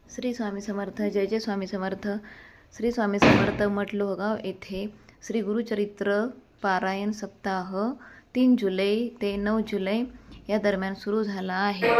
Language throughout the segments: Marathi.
श्री स्वामी समर्थ. जय जय स्वामी समर्थ. श्री स्वामी समर्थ मठ लोहगाव येथे श्री गुरुचरित्र पारायण सप्ताह 3 जुलै ते 9 जुलै या दरम्यान सुरू झाला आहे.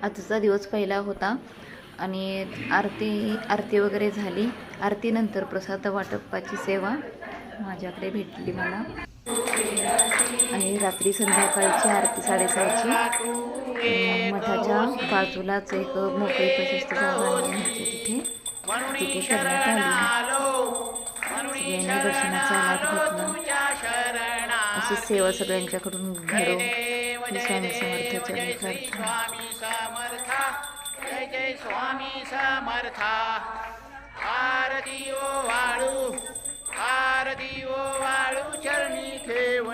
आजचा दिवस पहिला होता आणि आरती वगैरे झाली. आरतीनंतर प्रसाद वाटपाची सेवा माझ्याकडे भेटली मला. आणि रात्री संध्याकाळची आरती 6:30ची मठाच्या बाजूलाच एक मोकळी प्रशस्त जागा आहे तिथे करण्यात आली. सगळ्यांनी दर्शनाचा लाभ घेतला. अशी सेवा सगळ्यांच्याकडून घडो ही स्वामी समर्थ चरणी प्रार्थना. जय जय स्वामी समर्था. आरती ओ वाळू चरणी ठेव.